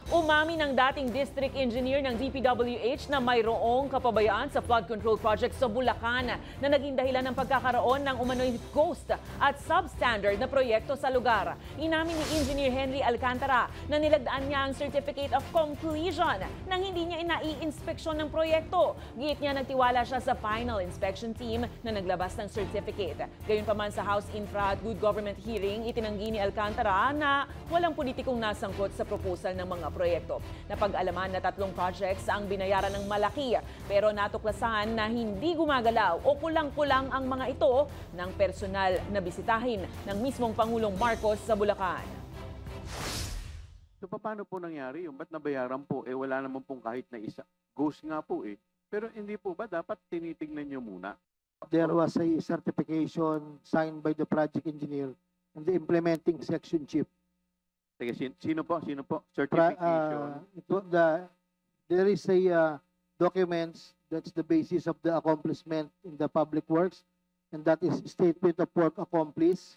Umami ng dating district engineer ng DPWH na mayroong kapabayaan sa flood control project sa Bulacan na naging dahilan ng pagkakaroon ng umano'y ghost at substandard na proyekto sa lugar. Inamin ni Engineer Henry Alcantara na nilagdaan niya ang Certificate of Completion nang hindi niya inai-inspeksyon ng proyekto. Giit niya nagtiwala siya sa final inspection team na naglabas ng certificate. Gayunpaman sa House Infra at Good Government hearing, itinanggi ni Alcantara na walang politikong nasangkot sa proposal ng mga proyekto. Napag-alaman na 3 projects ang binayaran ng malaki pero natuklasan na hindi gumagalaw o kulang-kulang ang mga ito ng personal na bisitahin ng mismong Pangulong Marcos sa Bulacan. So paano po nangyari yung ba't nabayaran po? Wala naman pong kahit na isa. Ghost nga po Pero hindi po ba dapat tinitingnan nyo muna? There was a certification signed by the project engineer and the implementing section chief. Sige, sino po? Certification. There is a documents that's the basis of the accomplishment in the public works, and that is statement of work accomplished